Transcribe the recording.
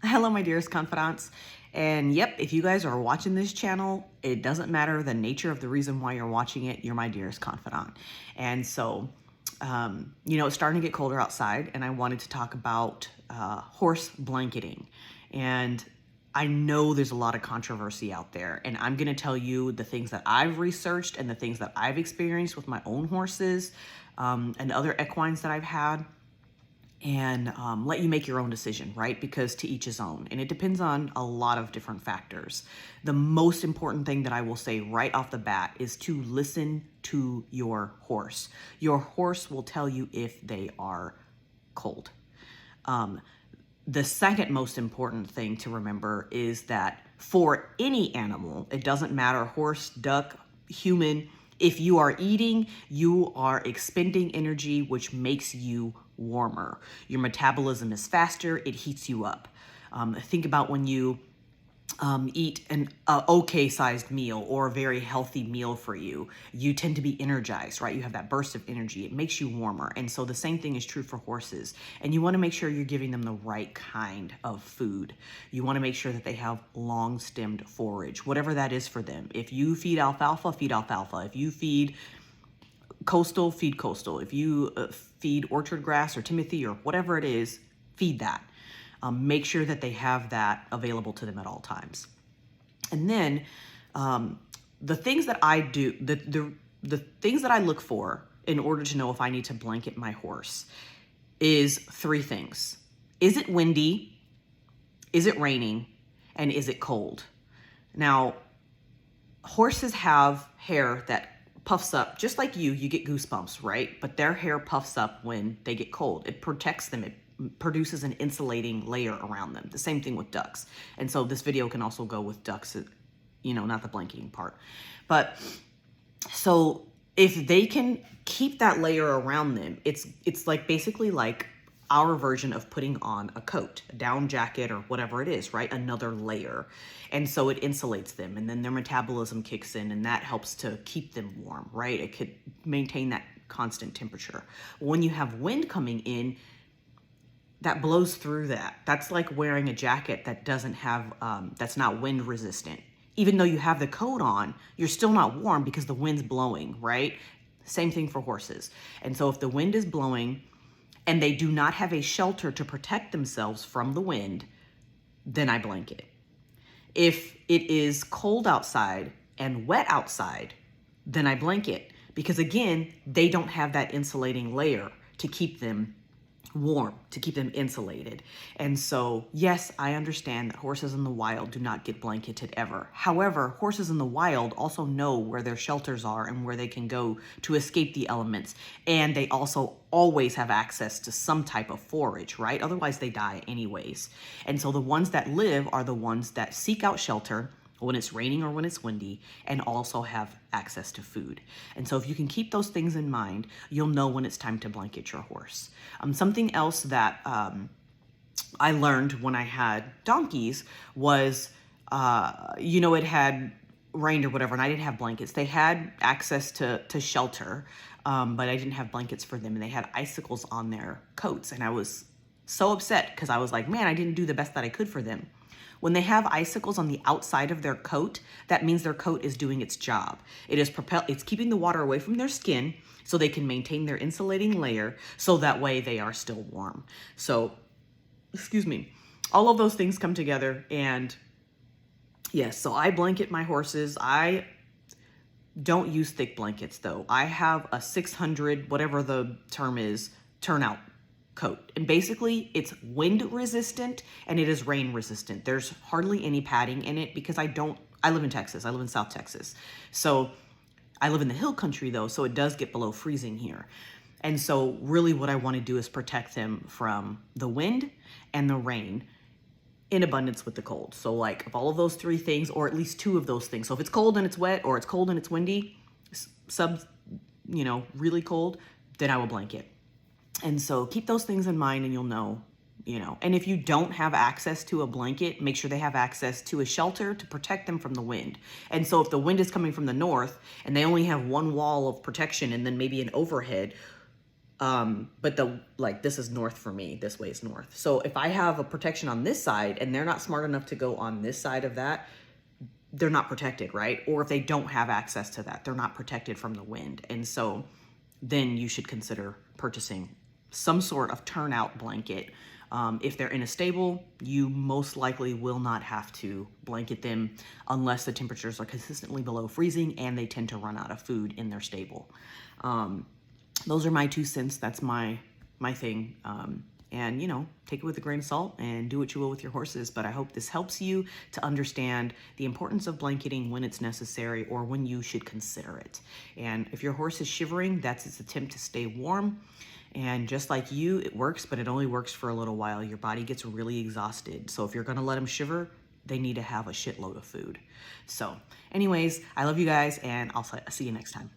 Hello, my dearest confidants. And yep, if you guys are watching this channel, it doesn't matter the nature of the reason why you're watching it, you're my dearest confidant. And so, it's starting to get colder outside, and I wanted to talk about horse blanketing. And I know there's a lot of controversy out there, and I'm going to tell you the things that I've researched and the things that I've experienced with my own horses and other equines that I've had, and let you make your own decision, right? Because to each his own, and it depends on a lot of different factors. The most important thing that I will say right off the bat is to listen to your horse. Your horse will tell you if they are cold. The second most important thing to remember is that for any animal, it doesn't matter, horse, duck, human, if you are eating, you are expending energy, which makes you warmer. Your metabolism is faster, it heats you up. Think about when you eat an okay sized meal or a very healthy meal for you, you tend to be energized, right? You have that burst of energy. It makes you warmer. And so the same thing is true for horses. And you want to make sure you're giving them the right kind of food. You want to make sure that they have long stemmed forage, whatever that is for them. If you feed alfalfa, feed alfalfa. If you feed coastal, feed coastal. If you feed orchard grass or timothy or whatever it is, feed that. Make sure that they have that available to them at all times. And then the things that I do, the things that I look for in order to know if I need to blanket my horse is three things. Is it windy? Is it raining? And is it cold? Now, horses have hair that puffs up, just like you get goosebumps, right? But their hair puffs up when they get cold. It protects them. It produces an insulating layer around them. The same thing with ducks. And so this video can also go with ducks, not the blanketing part. But so if they can keep that layer around them, it's like basically like our version of putting on a coat, a down jacket or whatever it is, right? Another layer. And so it insulates them, and then their metabolism kicks in, and that helps to keep them warm, right? It could maintain that constant temperature. When you have wind coming in, that blows through that. That's like wearing a jacket that doesn't have, that's not wind resistant. Even though you have the coat on, you're still not warm because the wind's blowing, right? Same thing for horses. And so if the wind is blowing and they do not have a shelter to protect themselves from the wind, then I blanket. If it is cold outside and wet outside, then I blanket, because again, they don't have that insulating layer to keep them warm, to keep them insulated. And so, yes, I understand that horses in the wild do not get blanketed ever. However, horses in the wild also know where their shelters are and where they can go to escape the elements. And they also always have access to some type of forage, right? Otherwise they die anyways. And so the ones that live are the ones that seek out shelter when it's raining or when it's windy, and also have access to food. And so if you can keep those things in mind, you'll know when it's time to blanket your horse. Something else that I learned when I had donkeys was, it had rained or whatever, and I didn't have blankets. They had access to shelter, but I didn't have blankets for them, and they had icicles on their coats. And I was so upset because I was like, man, I didn't do the best that I could for them. When they have icicles on the outside of their coat, that means their coat is doing its job. It's keeping the water away from their skin so they can maintain their insulating layer, so that way they are still warm. So, all of those things come together, and yes, so I blanket my horses. I don't use thick blankets though. I have a 600, whatever the term is, turnout coat. And basically it's wind resistant and it is rain resistant. There's hardly any padding in it because I live in Texas. I live in South Texas. So I live in the hill country though, so it does get below freezing here. And so really what I want to do is protect them from the wind and the rain in abundance with the cold. So like of all of those three things, or at least two of those things. So if it's cold and it's wet, or it's cold and it's windy, really cold, then I will blanket. And so keep those things in mind, and you'll know, and if you don't have access to a blanket, make sure they have access to a shelter to protect them from the wind. And so if the wind is coming from the north and they only have one wall of protection and then maybe an overhead, But this is north for me, this way is north. So if I have a protection on this side and they're not smart enough to go on this side of that, they're not protected, right? Or if they don't have access to that, they're not protected from the wind. And so then you should consider purchasing some sort of turnout blanket. If they're in a stable, you most likely will not have to blanket them unless the temperatures are consistently below freezing and they tend to run out of food in their stable. Those are my 2 cents. That's my thing. And, take it with a grain of salt and do what you will with your horses. But I hope this helps you to understand the importance of blanketing when it's necessary or when you should consider it. And if your horse is shivering, that's its attempt to stay warm. And just like you, it works, but it only works for a little while. Your body gets really exhausted. So if you're going to let them shiver, they need to have a shitload of food. So anyways, I love you guys, and I'll see you next time.